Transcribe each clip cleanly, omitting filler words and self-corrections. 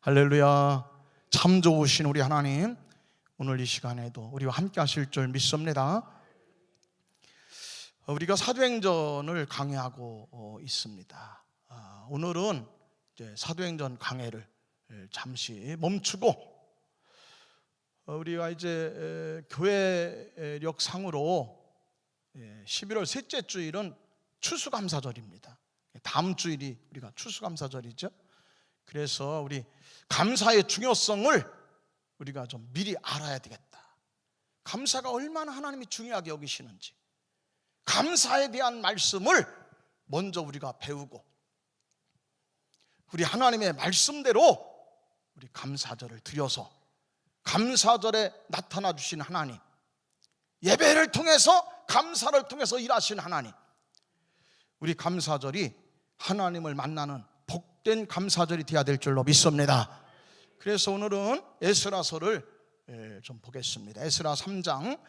할렐루야. 참 좋으신 우리 하나님, 오늘 이 시간에도 우리와 함께 하실 줄 믿습니다. 우리가 사도행전을 강의하고 있습니다. 오늘은 이제 사도행전 강해를 잠시 멈추고 우리가 이제 교회력 상으로 11월 셋째 주일은 추수감사절입니다. 다음 주일이 우리가 추수감사절이죠. 그래서 우리 감사의 중요성을 우리가 좀 미리 알아야 되겠다. 감사가 얼마나 하나님이 중요하게 여기시는지, 감사에 대한 말씀을 먼저 우리가 배우고 우리 하나님의 말씀대로 우리 감사절을 드려서 감사절에 나타나 주신 하나님, 예배를 통해서 감사를 통해서 일하신 하나님, 우리 감사절이 하나님을 만나는 복된 감사절이 되어야 될 줄로 믿습니다. 그래서 오늘은 에스라서를 좀 보겠습니다. 에스라 3장,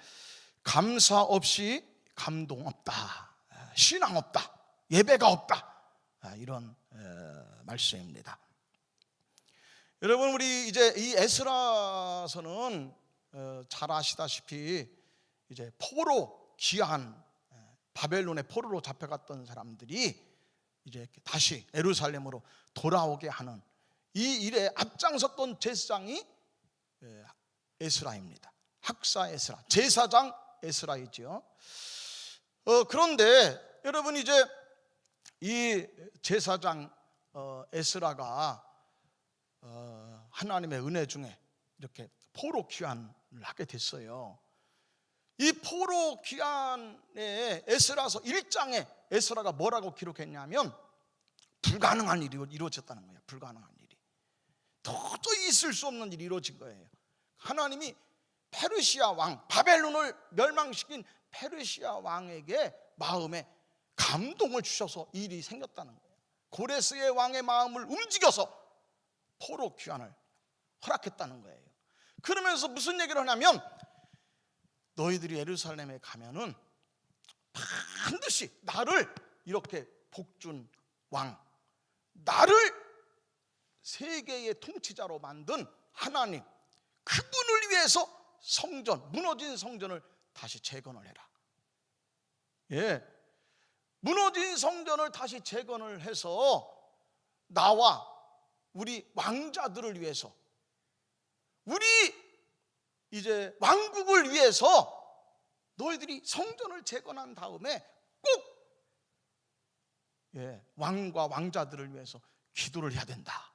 감사 없이 감동 없다, 신앙 없다, 예배가 없다, 이런 말씀입니다. 여러분, 우리 이제 이 에스라서는 잘 아시다시피 이제 포로 귀환, 바벨론의 포로로 잡혀갔던 사람들이 이제 다시 예루살렘으로 돌아오게 하는 이 일에 앞장섰던 제사장이 에스라입니다. 학사 에스라, 제사장 에스라이죠. 그런데 여러분, 이제 이 제사장 에스라가 하나님의 은혜 중에 이렇게 포로 귀환을 하게 됐어요. 이 포로 귀환에 에스라서 1장에 에스라가 뭐라고 기록했냐면 불가능한 일이 이루어졌다는 거예요. 불가능한 일이, 도저히 있을 수 없는 일이 이루어진 거예요. 하나님이 페르시아 왕, 바벨론을 멸망시킨 페르시아 왕에게 마음에 감동을 주셔서 일이 생겼다는 거예요. 고레스의 왕의 마음을 움직여서 포로 귀환을 허락했다는 거예요. 그러면서 무슨 얘기를 하냐면, 너희들이 예루살렘에 가면은 반드시 나를 이렇게 복준 왕, 나를 세계의 통치자로 만든 하나님, 그분을 위해서 성전, 무너진 성전을 다시 재건을 해라. 무너진 성전을 다시 재건을 해서 나와 우리 왕자들을 위해서, 우리 이제 왕국을 위해서 너희들이 성전을 재건한 다음에 꼭 왕과 왕자들을 위해서 기도를 해야 된다,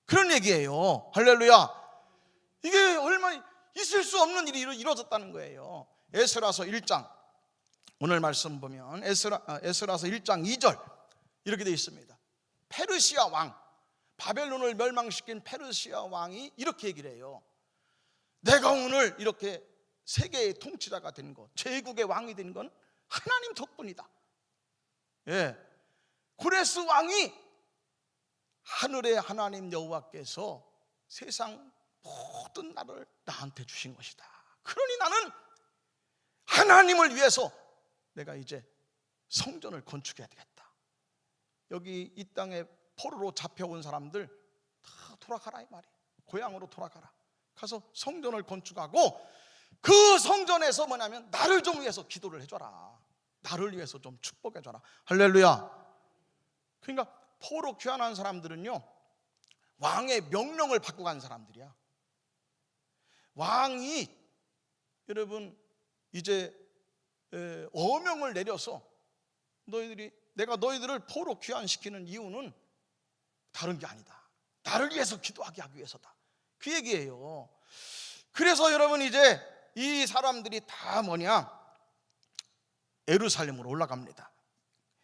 그런 얘기예요. 할렐루야. 이게 얼마나 있을 수 없는 일이 이루어졌다는 거예요. 에스라서 1장, 오늘 말씀 보면 에스라서 1장 2절 이렇게 되어 있습니다. 페르시아 왕, 바벨론을 멸망시킨 페르시아 왕이 이렇게 얘기를 해요. 내가 오늘 이렇게 세계의 통치자가 된 것, 제국의 왕이 된 건 하나님 덕분이다. 고레스 왕이 하늘의 하나님 여호와께서 세상 모든 나를 나한테 주신 것이다. 그러니 나는 하나님을 위해서 내가 이제 성전을 건축해야 되겠다. 여기 이 땅에 포로로 잡혀온 사람들 다 돌아가라 이 말이에요. 고향으로 돌아가라. 가서 성전을 건축하고 그 성전에서 뭐냐면 나를 좀 위해서 기도를 해줘라. 나를 위해서 좀 축복해줘라. 할렐루야. 그러니까 포로 귀환한 사람들은요, 왕의 명령을 받고 간 사람들이야. 왕이 여러분 이제 어명을 내려서 내가 너희들을 포로 귀환시키는 이유는 다른 게 아니다, 나를 위해서 기도하게 하기 위해서다, 그 얘기예요. 그래서 여러분 이제 이 사람들이 다 뭐냐, 예루살렘으로 올라갑니다.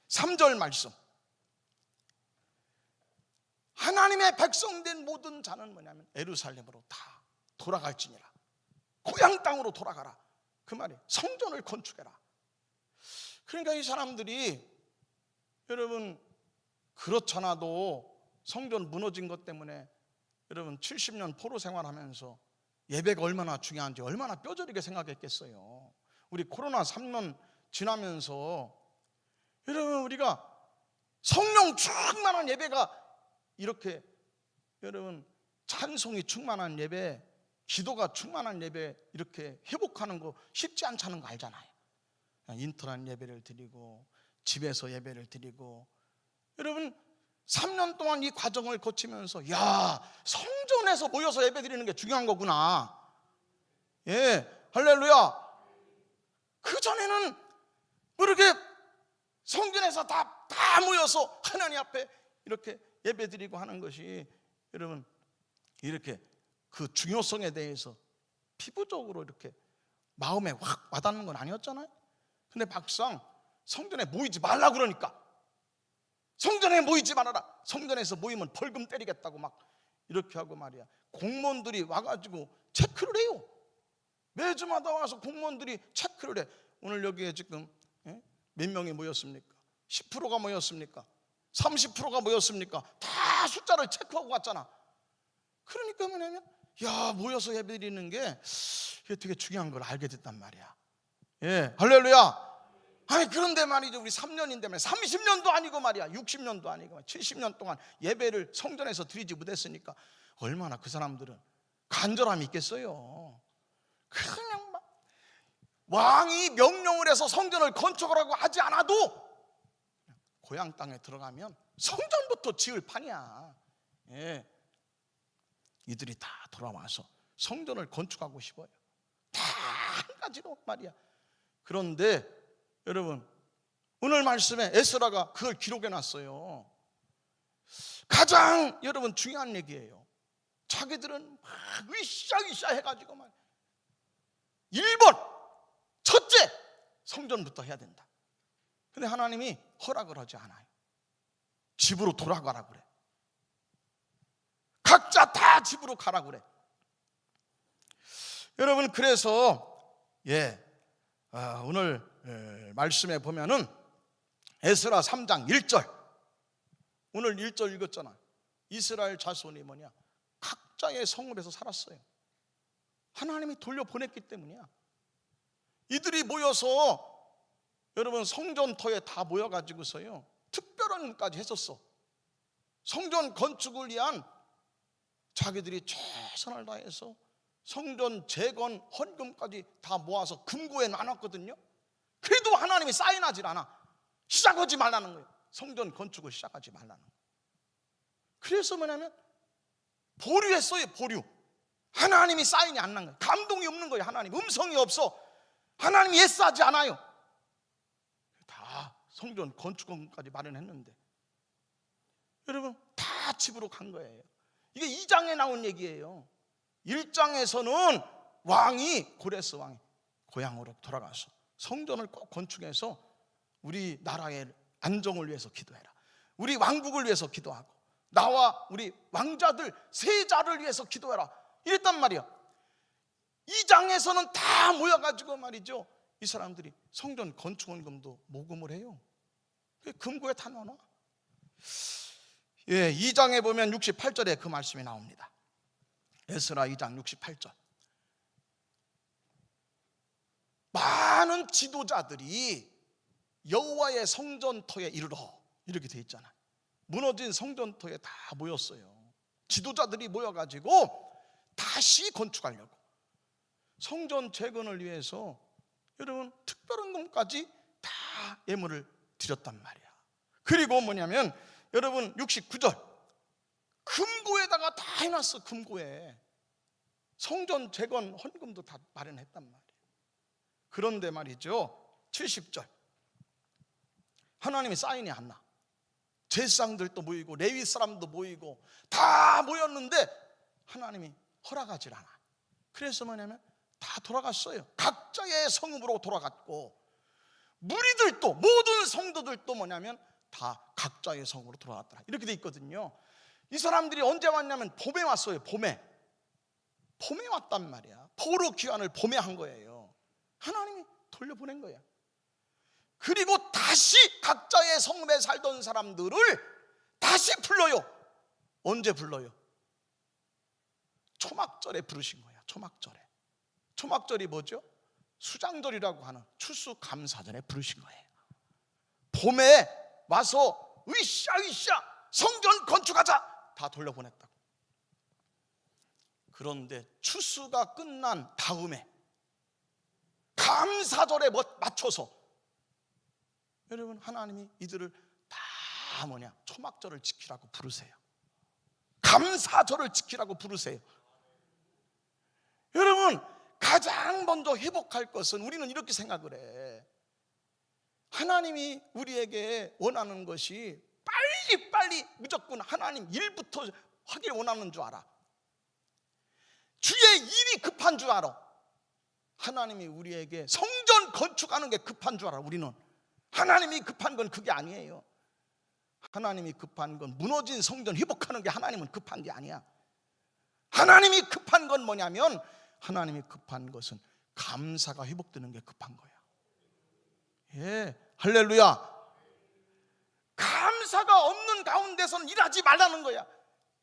3절 말씀, 하나님의 백성된 모든 자는 뭐냐면 예루살렘으로 다 돌아갈지니라. 고향 땅으로 돌아가라, 그 말이에요. 성전을 건축해라. 그러니까 이 사람들이 여러분 그렇잖아도 성전 무너진 것 때문에 여러분 70년 포로 생활하면서 예배가 얼마나 중요한지 얼마나 뼈저리게 생각했겠어요. 우리 코로나 3년 지나면서 여러분 우리가 성령 충만한 예배가 이렇게 여러분 찬송이 충만한 예배, 기도가 충만한 예배 이렇게 회복하는 거 쉽지 않다는 거 알잖아요. 인터넷 예배를 드리고 집에서 예배를 드리고, 여러분 3년 동안 이 과정을 거치면서 야, 성전에서 모여서 예배 드리는 게 중요한 거구나. 예, 할렐루야. 그전에는 모르게 성전에서 다 모여서 하나님 앞에 이렇게 예배 드리고 하는 것이, 여러분 이렇게 그 중요성에 대해서 피부적으로 이렇게 마음에 확 와닿는 건 아니었잖아요. 근데 막상 성전에 모이지 말라 그러니까, 성전에 모이지 말아라, 성전에서 모이면 벌금 때리겠다고 막 이렇게 하고 말이야, 공무원들이 와가지고 체크를 해요. 매주마다 와서 공무원들이 체크를 해. 오늘 여기에 지금 몇 명이 모였습니까? 10%가 모였습니까? 30%가 모였습니까? 다 숫자를 체크하고 갔잖아. 그러니까 뭐냐면, 야, 모여서 예배드리는 게 되게 중요한 걸 알게 됐단 말이야. 예, 할렐루야. 아니 그런데 말이죠, 우리 3년인데 말이야, 30년도 아니고 말이야, 60년도 아니고 70년 동안 예배를 성전에서 드리지 못했으니까 얼마나 그 사람들은 간절함이 있겠어요. 그냥 막 왕이 명령을 해서 성전을 건축하라고 하지 않아도 고향 땅에 들어가면 성전부터 지을 판이야. 예, 이들이 다 돌아와서 성전을 건축하고 싶어요. 다 한 가지로 말이야. 그런데 여러분, 오늘 말씀에 에스라가 그걸 기록해 놨어요. 가장 여러분 중요한 얘기예요. 자기들은 막 으쌰으쌰 해가지고 막 1번 첫째 성전부터 해야 된다. 근데 하나님이 허락을 하지 않아요. 집으로 돌아가라 그래. 각자 다 집으로 가라 그래. 여러분, 그래서 오늘 말씀에 보면은 에스라 3장 1절, 오늘 1절 읽었잖아. 이스라엘 자손이 뭐냐, 각자의 성읍에서 살았어요. 하나님이 돌려보냈기 때문이야. 이들이 모여서 여러분 성전터에 다 모여가지고서요 특별한 일까지 했었어. 성전 건축을 위한 자기들이 최선을 다해서 성전 재건 헌금까지 다 모아서 금고에 나눴거든요. 그래도 하나님이 사인하질 않아. 시작하지 말라는 거예요. 성전 건축을 시작하지 말라는 거예요. 그래서 뭐냐면 보류했어요. 보류. 하나님이 사인이 안 난 거예요. 감동이 없는 거예요. 하나님 음성이 없어. 하나님이 예스하지 않아요. 다 성전 건축금까지 마련했는데 여러분 다 집으로 간 거예요. 이게 2장에 나온 얘기예요. 1장에서는 왕이, 고레스 왕이 고향으로 돌아가서 성전을 꼭 건축해서 우리 나라의 안정을 위해서 기도해라, 우리 왕국을 위해서 기도하고 나와 우리 왕자들 세자를 위해서 기도해라 이랬단 말이야. 2장에서는 다 모여가지고 말이죠, 이 사람들이 성전 건축원금도 모금을 해요. 금고에 다 넣어놔. 2장에 보면 68절에 그 말씀이 나옵니다. 에스라 2장 68절. 많은 지도자들이 여호와의 성전터에 이르러, 이렇게 돼 있잖아. 무너진 성전터에 다 모였어요. 지도자들이 모여가지고 다시 건축하려고 성전 재건을 위해서 여러분 특별헌금까지 다 예물을 드렸단 말이야. 그리고 뭐냐면 여러분 69절, 금고에다가 다 해놨어. 금고에 성전 재건 헌금도 다 마련했단 말이에요. 그런데 말이죠, 70절 하나님이 사인이 안 나. 제사장들도 모이고 레위 사람도 모이고 다 모였는데 하나님이 허락하지 않아. 그래서 뭐냐면 다 돌아갔어요. 각자의 성읍으로 돌아갔고 무리들도, 모든 성도들도 뭐냐면 다 각자의 성으로 돌아갔더라. 이렇게 돼 있거든요. 이 사람들이 언제 왔냐면 봄에 왔어요. 봄에 왔단 말이야. 포로 귀환을 봄에 한 거예요. 하나님이 돌려보낸 거야. 그리고 다시 각자의 성읍에 살던 사람들을 다시 불러요. 언제 불러요? 초막절에 부르신 거야. 초막절이 뭐죠? 수장절이라고 하는 추수감사절에 부르신 거예요. 봄에 와서 으쌰으쌰 성전 건축하자, 다 돌려보냈다고. 그런데 추수가 끝난 다음에 감사절에 맞춰서 여러분 하나님이 이들을 다 초막절을 지키라고 부르세요. 감사절을 지키라고 부르세요. 여러분 가장 먼저 회복할 것은 우리는 이렇게 생각을 해. 하나님이 우리에게 원하는 것이 빨리 무조건 하나님 일부터 하길 원하는 줄 알아. 주의 일이 급한 줄 알아. 하나님이 우리에게 성전 건축하는 게 급한 줄 알아. 우리는 하나님이 급한 건 그게 아니에요. 하나님이 급한 건 무너진 성전 회복하는 게 하나님은 급한 게 아니야. 하나님이 급한 건 뭐냐면 하나님이 급한 것은 감사가 회복되는 게 급한 거야. 예, 할렐루야. 감사가 없는 가운데서는 일하지 말라는 거야.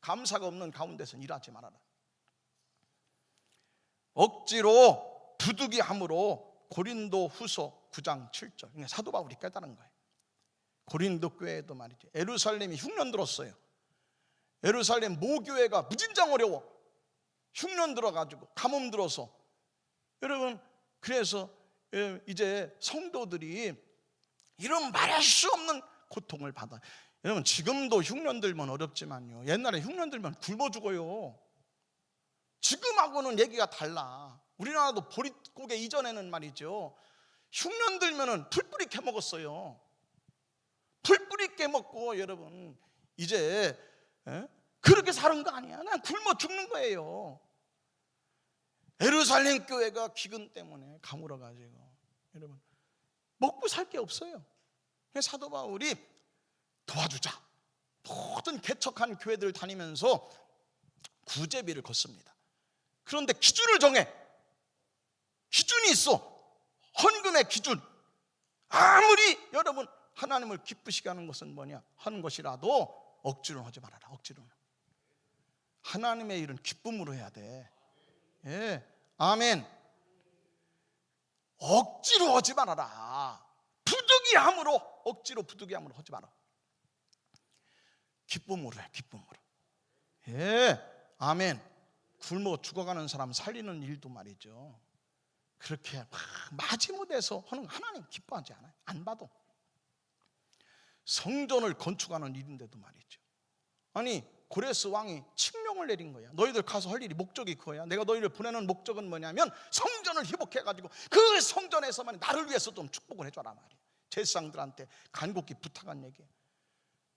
감사가 없는 가운데서는 일하지 말아라. 억지로 부득이함으로 고린도 후서 9장 7절 사도 바울이 깨달은 거예요. 고린도 교회도 말이죠. 예루살렘이 흉년 들었어요. 예루살렘 모교회가 무진장 어려워. 흉년 들어가지고 가뭄 들어서 여러분 그래서 이제 성도들이 이런 말할 수 없는 고통을 받아. 여러분 지금도 흉년 들면 어렵지만요, 옛날에 흉년 들면 굶어 죽어요. 지금하고는 얘기가 달라. 우리나라도 보릿고개 이전에는 말이죠, 흉년 들면은 풀뿌리 캐먹었어요. 풀뿌리 깨먹고 여러분 이제 그렇게 사는 거 아니야. 그냥 굶어 죽는 거예요. 예루살렘 교회가 기근 때문에 가물어가지고 여러분 먹고 살 게 없어요. 그래서 사도 바울이 도와주자. 모든 개척한 교회들 다니면서 구제비를 걷습니다. 그런데 기준을 정해. 기준이 있어. 헌금의 기준. 아무리 여러분 하나님을 기쁘시게 하는 것은 뭐냐 하는 것이라도 억지로 하지 말아라. 억지로는. 하나님의 일은 기쁨으로 해야 돼. 예, 아멘. 억지로 하지 말아라. 부득이함으로, 억지로 부득이함으로 하지 마라. 기쁨으로 해. 기쁨으로. 예, 아멘. 굶어 죽어가는 사람 살리는 일도 말이죠, 그렇게 막 마지못해서 하는 하나님 기뻐하지 않아요. 안 봐도. 성전을 건축하는 일인데도 말이죠, 아니 고레스 왕이 칙령을 내린 거야. 너희들 가서 할 일이 목적이 그거야. 내가 너희를 보내는 목적은 뭐냐면 성전을 회복해가지고 그 성전에서만 나를 위해서 좀 축복을 해줘라 말이야. 제사장들한테 간곡히 부탁한 얘기야.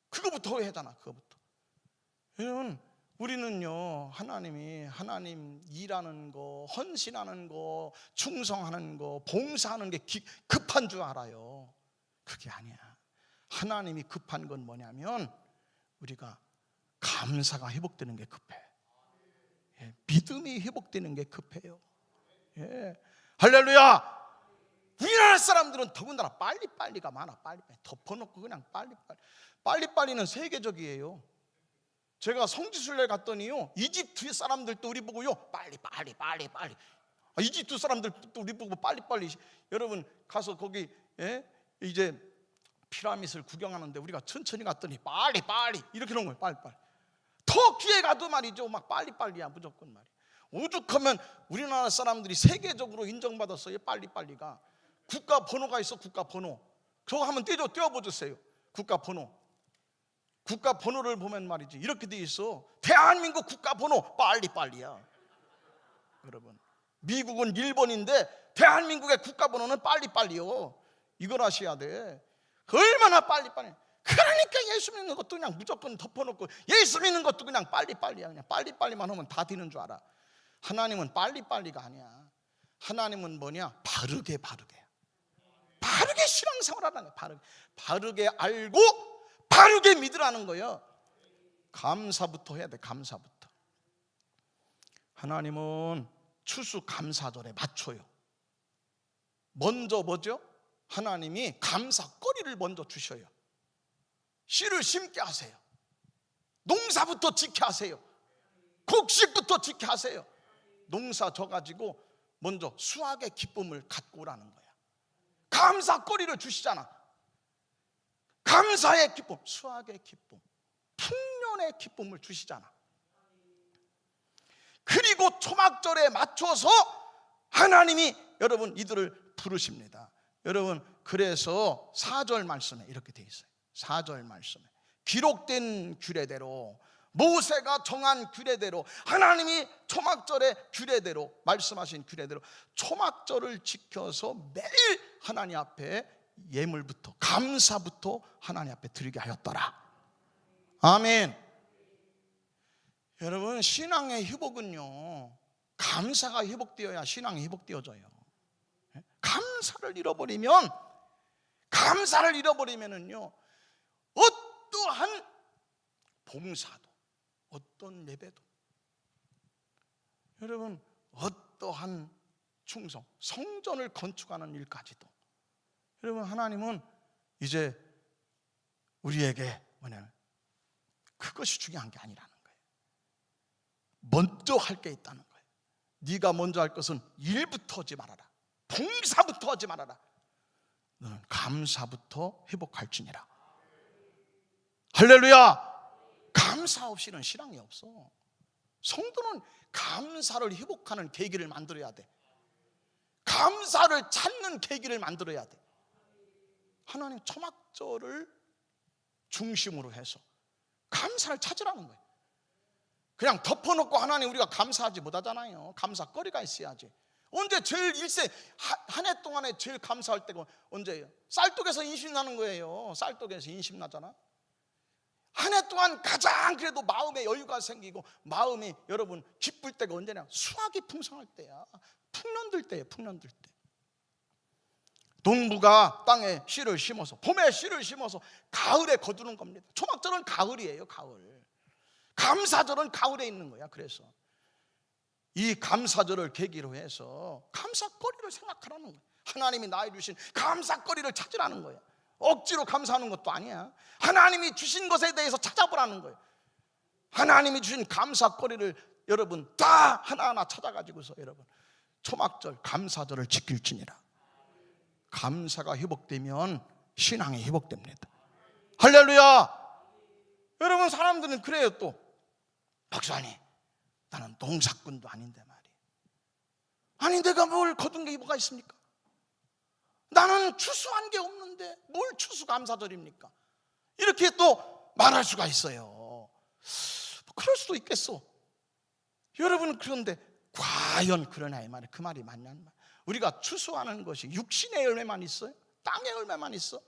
그거부터 해야잖아. 그거부터. 여러분 우리는요, 하나님이 하나님 일하는 거, 헌신하는 거, 충성하는 거, 봉사하는 게 급한 줄 알아요. 그게 아니야. 하나님이 급한 건 뭐냐면 우리가 감사가 회복되는 게 급해. 예, 믿음이 회복되는 게 급해요. 예, 할렐루야. 우리나라 사람들은 더군다나 빨리빨리가 많아. 빨리빨리 덮어놓고 그냥 빨리빨리는 세계적이에요. 제가 성지순례 갔더니요, 이집트 사람들도 우리 보고요 빨리. 이집트 사람들도 우리 보고 빨리. 여러분 가서 거기 이제 피라밋을 구경하는데 우리가 천천히 갔더니 빨리 이렇게 그런 거예요. 빨리. 터키에 가도 말이죠, 막 빨리야 무조건 말이야. 오죽하면 우리나라 사람들이 세계적으로 인정받았어요. 빨리가 국가 번호가 있어. 국가 번호 저거 한번 띄워보세요. 국가 번호를 보면 말이지 이렇게 돼 있어. 대한민국 국가 번호 빨리야. 여러분 미국은 1번인데 대한민국의 국가 번호는 빨리요. 이걸 아셔야 돼. 얼마나 빨리. 그러니까 예수 믿는 것도 그냥 무조건 덮어놓고 예수 믿는 것도 그냥 빨리야. 그냥 빨리만 하면 다 되는 줄 알아. 하나님은 빨리가 아니야. 하나님은 뭐냐? 바르게 신앙생활하라는 거야. 바르게 알고 바르게 믿으라는 거예요. 감사부터 해야 돼. 감사부터. 하나님은 추수 감사절에 맞춰요. 먼저 뭐죠? 하나님이 감사거리를 먼저 주셔요. 씨를 심게 하세요. 농사부터 짓게 하세요. 곡식부터 짓게 하세요. 농사 져가지고 먼저 수확의 기쁨을 갖고 오라는 거야. 감사거리를 주시잖아. 감사의 기쁨, 수확의 기쁨, 풍년의 기쁨을 주시잖아. 그리고 초막절에 맞춰서 하나님이 여러분 이들을 부르십니다. 여러분, 그래서 4절 말씀에 이렇게 돼 있어요. 4절 말씀에 기록된 규례대로, 모세가 정한 규례대로, 하나님이 초막절의 규례대로, 말씀하신 규례대로 초막절을 지켜서 매일 하나님 앞에 예물부터, 감사부터 하나님 앞에 드리게 하였더라. 아멘. 여러분, 신앙의 회복은요, 감사가 회복되어야 신앙이 회복되어져요. 감사를 잃어버리면은요, 어떠한 봉사도, 어떤 예배도, 여러분, 어떠한 충성, 성전을 건축하는 일까지도, 여러분, 하나님은 이제 우리에게 뭐냐면 그것이 중요한 게 아니라는 거예요. 먼저 할 게 있다는 거예요. 네가 먼저 할 것은 일부터 하지 말아라, 봉사부터 하지 말아라. 너는 감사부터 회복할지니라. 할렐루야. 감사 없이는 신앙이 없어. 성도는 감사를 회복하는 계기를 만들어야 돼. 감사를 찾는 계기를 만들어야 돼. 하나님 초막절을 중심으로 해서 감사를 찾으라는 거예요. 그냥 덮어놓고 하나님 우리가 감사하지 못하잖아요. 감사거리가 있어야지. 언제 제일 일생 한 해 동안에 제일 감사할 때가 언제예요? 쌀떡에서 인심 나는 거예요. 쌀떡에서 인심 나잖아. 한 해 동안 가장 그래도 마음에 여유가 생기고 마음이 여러분 기쁠 때가 언제냐? 수확이 풍성할 때야. 풍년들 때예요. 풍년들 때. 농부가 땅에 씨를 심어서, 봄에 씨를 심어서 가을에 거두는 겁니다. 초막절은 가을이에요. 가을. 감사절은 가을에 있는 거야. 그래서 이 감사절을 계기로 해서 감사거리를 생각하라는 거예요. 하나님이 나에 주신 감사거리를 찾으라는 거예요. 억지로 감사하는 것도 아니야. 하나님이 주신 것에 대해서 찾아보라는 거예요. 하나님이 주신 감사거리를 여러분 다 하나하나 찾아가지고서 여러분 초막절 감사절을 지킬지니라. 감사가 회복되면 신앙이 회복됩니다. 할렐루야. 여러분, 사람들은 그래요. 또 박사님, 나는 농사꾼도 아닌데 말이에요. 아니 내가 뭘 거둔 게 뭐가 있습니까? 나는 추수한 게 없는데 뭘 추수감사절입니까? 이렇게 또 말할 수가 있어요. 그럴 수도 있겠어. 여러분, 그런데 과연 그러냐 이 말이에요. 그 말이 맞냐는 말. 우리가 추수하는 것이 육신의 열매만 있어요? 땅의 열매만 있어?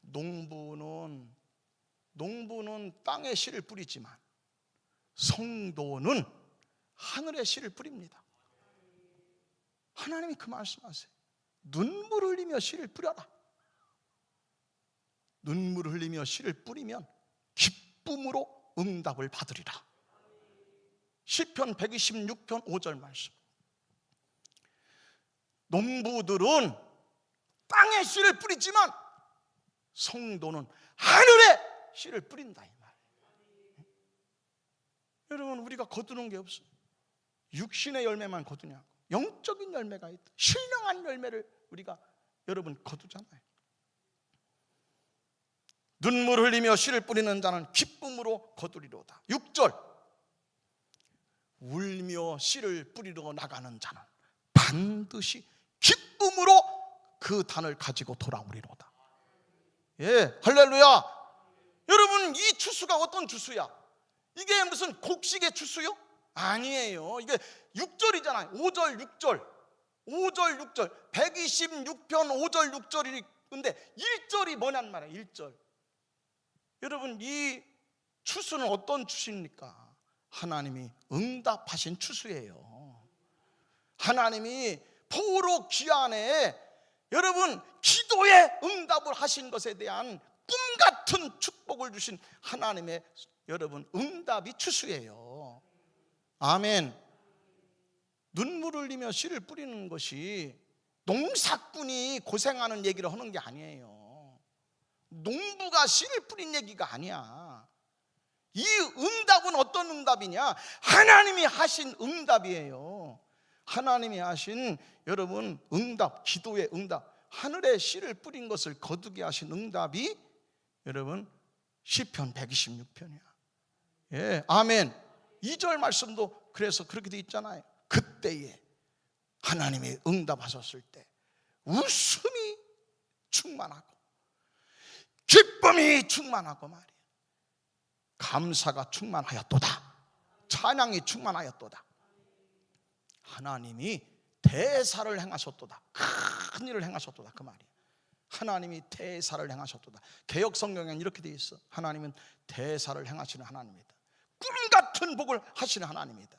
농부는 땅에 씨를 뿌리지만 성도는 하늘에 씨를 뿌립니다. 하나님이 그 말씀하세요. 눈물 흘리며 씨를 뿌려라. 눈물 흘리며 씨를 뿌리면 기쁨으로 응답을 받으리라. 시편 126편 5절 말씀. 농부들은 땅에 씨를 뿌리지만 성도는 하늘에 씨를 뿌린다 이 말. 여러분, 우리가 거두는 게 없어요. 육신의 열매만 거두냐고. 영적인 열매가 있다. 신령한 열매를 우리가 여러분 거두잖아요. 눈물 흘리며 씨를 뿌리는 자는 기쁨으로 거두리로다. 6절. 울며 씨를 뿌리러 나가는 자는 반드시 기쁨으로 그 단을 가지고 돌아오리로다. 예, 할렐루야. 여러분, 이 추수가 어떤 추수야? 이게 무슨 곡식의 추수요? 아니에요. 이게 6절이잖아요. 5절 6절 5절 6절 126편 5절 6절이 근데 1절이 뭐냔 말이에요. 1절. 여러분, 이 추수는 어떤 추수입니까? 하나님이 응답하신 추수예요. 하나님이 포로 귀환에 여러분 기도에 응답을 하신 것에 대한 꿈같은 축복을 주신 하나님의 여러분 응답이 추수예요. 아멘. 눈물 흘리며 씨를 뿌리는 것이 농사꾼이 고생하는 얘기를 하는 게 아니에요. 농부가 씨를 뿌린 얘기가 아니야. 이 응답은 어떤 응답이냐? 하나님이 하신 응답이에요. 하나님이 하신 여러분 응답, 기도의 응답, 하늘에 씨를 뿌린 것을 거두게 하신 응답이 여러분 시편 126편이야. 예, 아멘. 2절 말씀도 그래서 그렇게 돼 있잖아요. 그때에 하나님이 응답하셨을 때 웃음이 충만하고 기쁨이 충만하고 말이야, 감사가 충만하였도다, 찬양이 충만하였도다. 하나님이 대사를 행하셨도다, 큰 일을 행하셨도다, 그 말이야. 하나님이 대사를 행하셨도다. 개역 성경에는 이렇게 되어 있어. 하나님은 대사를 행하시는 하나님이다. 꿈같은 복을 하시는 하나님이다.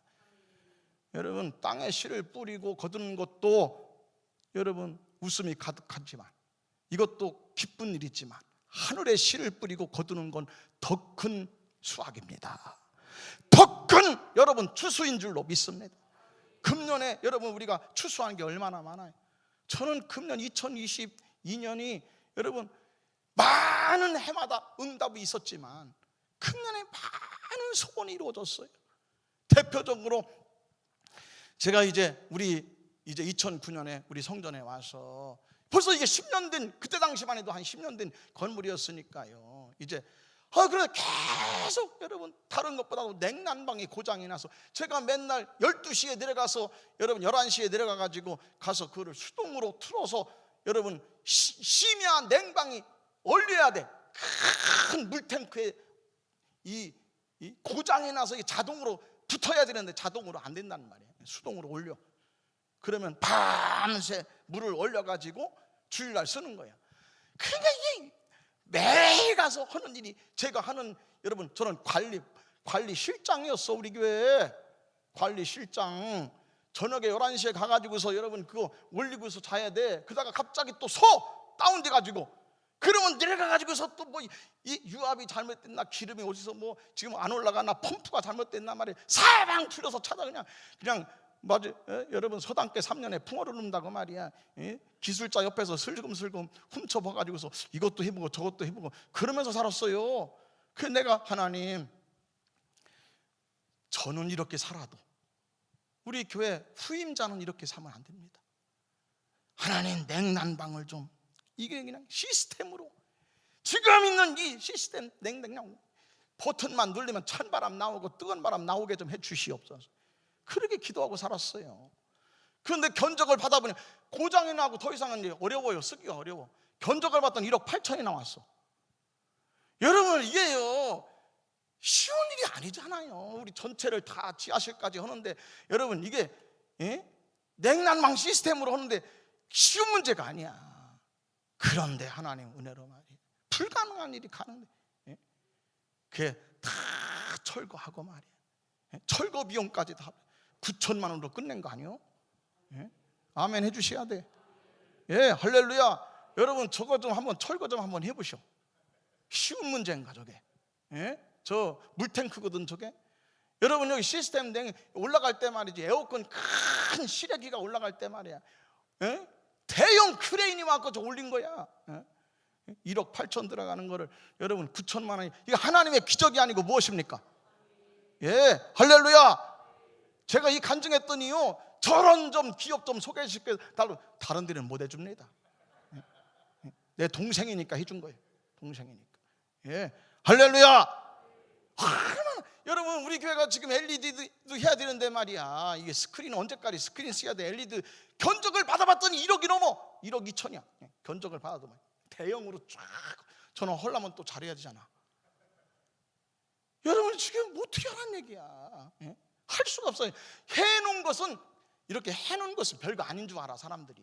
여러분, 땅에 씨를 뿌리고 거두는 것도 여러분 웃음이 가득하지만, 이것도 기쁜 일이지만, 하늘에 씨를 뿌리고 거두는 건 더 큰 수확입니다. 더 큰 여러분 추수인 줄로 믿습니다. 금년에 여러분 우리가 추수한 게 얼마나 많아요. 저는 금년 2022년이 여러분 많은 해마다 응답이 있었지만 금년에 많은 소원이 이루어졌어요. 대표적으로 제가 이제 2009년에 우리 성전에 와서 벌써 이게 10년 된, 그때 당시만 해도 한 10년 된 건물이었으니까요. 이제 그래 계속 여러분 다른 것보다도 냉난방이 고장이 나서 제가 맨날 12시에 내려가서 여러분 11시에 내려가 가지고 가서 그거를 수동으로 틀어서 여러분 심야 냉방이 얼려야 돼. 큰 물탱크에 이 고장이 나서 자동으로 붙어야 되는데 자동으로 안 된다는 말이에요. 수동으로 올려. 그러면 밤새 물을 올려가지고 주일날 쓰는 거예요. 그러니까 이게 매일 가서 하는 일이, 제가 하는, 여러분 저는 관리실장이었어. 우리 교회 관리실장. 저녁에 11시에 가가지고서 여러분 그거 올리고서 자야 돼. 그러다가 갑자기 또 다운돼 가지고, 그러면 내려가가지고서 또 뭐 이 유압이 잘못됐나, 기름이 어디서 뭐 지금 안 올라가나, 펌프가 잘못됐나 말이에요. 사방 틀어서 찾아 그냥 맞아. 여러분 서당계 3년에 풍어를 넣는다고 말이야. 기술자 옆에서 슬금슬금 훔쳐봐가지고서 이것도 해보고 저것도 해보고 그러면서 살았어요. 그래서 내가, 하나님, 저는 이렇게 살아도 우리 교회 후임자는 이렇게 살면 안 됩니다. 하나님, 냉난방을 좀, 이게 그냥 시스템으로, 지금 있는 이 시스템 냉 버튼만 누르면 찬바람 나오고 뜨거운 바람 나오게 좀 해주시옵소서. 그렇게 기도하고 살았어요. 그런데 견적을 받아보니 고장이 나고 더 이상은 어려워요. 쓰기가 어려워. 견적을 받더니 1억 8천이 나왔어. 여러분, 이게요 쉬운 일이 아니잖아요. 우리 전체를 다 지하실까지 하는데, 여러분 이게 냉난방 시스템으로 하는데 쉬운 문제가 아니야. 그런데 하나님 은혜로 말이에요, 불가능한 일이 가는데 그게 다 철거하고 말이에요. 철거 비용까지 다 9천만 원으로 끝낸 거 아니에요? 아멘 해주셔야 돼. 예, 할렐루야. 여러분 저거 좀 한번 철거 좀 한번 해보시오. 쉬운 문제인가 저게? 저 물탱크거든 저게. 여러분 여기 시스템 올라갈 때 말이지, 에어컨 큰 실외기가 올라갈 때 말이야, 대형 크레인이 와서 저 올린 거야. 1억 8천 들어가는 거를 여러분 9천만 원이, 이거 하나님의 기적이 아니고 무엇입니까? 예, 할렐루야. 제가 이 간증했더니요, 저런 좀 기업 좀 소개시켜 달라고, 다른 데는 못 해줍니다. 내 동생이니까 해준 거예요. 동생이니까. 예, 할렐루야. 여러분 우리 교회가 지금 LED도 해야 되는데 말이야, 이게 스크린 언제까지 스크린 써야 돼. LED 견적을 받아봤더니 1억이 넘어. 1억 2천이야 견적을 받아도. 대형으로 쫙. 저는 헐라면 또 잘해야 되잖아. 여러분 지금 어떻게 하란 얘기야. 할 수가 없어요. 해놓은 것은, 이렇게 해놓은 것은 별거 아닌 줄 알아. 사람들이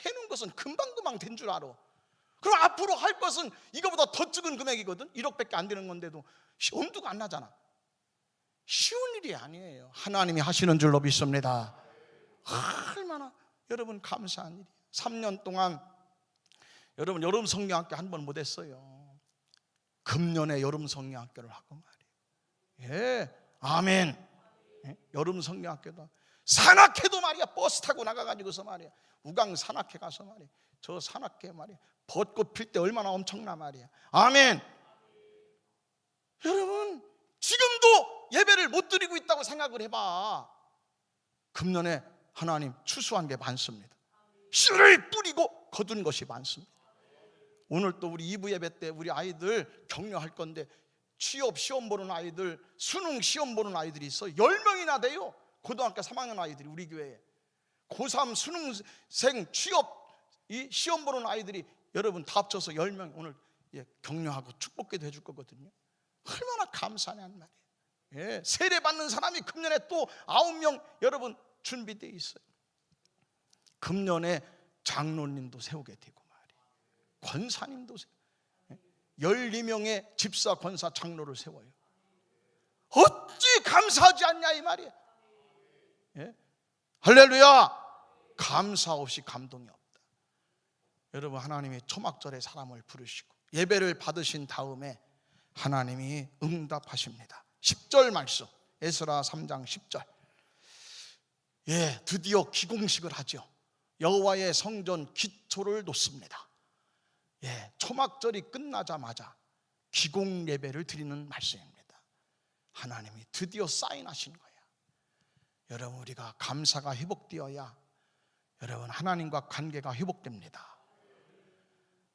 해놓은 것은 금방금방 된 줄 알아. 그럼 앞으로 할 것은 이거보다 더 적은 금액이거든. 1억밖에 안 되는 건데도 엄두가 안 나잖아. 쉬운 일이 아니에요. 하나님이 하시는 줄로 믿습니다. 얼마나 여러분 감사한 일이에요. 3년 동안 여러분 여름 성경학교 한 번 못했어요. 금년에 여름 성경학교를 하고 말이에요. 예, 아멘. 여름 성경학교도 산악회도 말이야, 버스 타고 나가가지고서 말이야, 우강 산악회 가서 말이야, 저 산악회 말이야 벚꽃 필 때 얼마나 엄청나 말이야. 아멘. 여러분 지금도 예배를 못 드리고 있다고 생각을 해봐. 금년에 하나님 추수한 게 많습니다. 씨를 뿌리고 거둔 것이 많습니다. 오늘 또 우리 2부 예배 때 우리 아이들 격려할 건데, 취업 시험 보는 아이들, 수능 시험 보는 아이들이 있어. 10명이나 돼요. 고등학교 3학년 아이들이 우리 교회에 고3 수능생 취업 이 시험 보는 아이들이 여러분 다 합쳐서 10명 오늘 격려하고 축복기도 해줄 거거든요. 얼마나 감사하냔 말이에요. 예, 세례 받는 사람이 금년에 또 9명 여러분 준비되어 있어요. 금년에 장로님도 세우게 되고 말이에요. 권사님도 세우고 12명의 집사, 권사, 장로를 세워요. 어찌 감사하지 않냐 이 말이에요. 예? 할렐루야. 감사 없이 감동이 없다. 여러분 하나님이 초막절에 사람을 부르시고 예배를 받으신 다음에 하나님이 응답하십니다. 10절 말씀 에스라 3장 10절. 예, 드디어 기공식을 하죠. 여호와의 성전 기초를 놓습니다. 예, 초막절이 끝나자마자 기공 예배를 드리는 말씀입니다. 하나님이 드디어 사인하신 거예요. 여러분 우리가 감사가 회복되어야 여러분 하나님과 관계가 회복됩니다.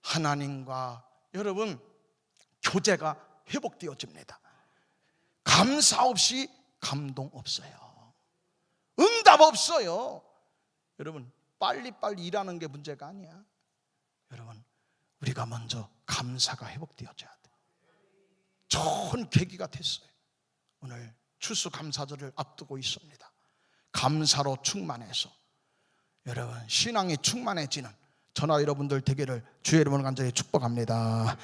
하나님과 여러분 교제가 회복되어집니다. 감사 없이 감동 없어요. 응답 없어요. 여러분 빨리빨리 일하는 게 문제가 아니야. 여러분 우리가 먼저 감사가 회복되어져야 돼. 좋은 계기가 됐어요. 오늘 추수감사절을 앞두고 있습니다. 감사로 충만해서 여러분 신앙이 충만해지는 저나 여러분들 되기를 주의 이름으로 간절히 축복합니다.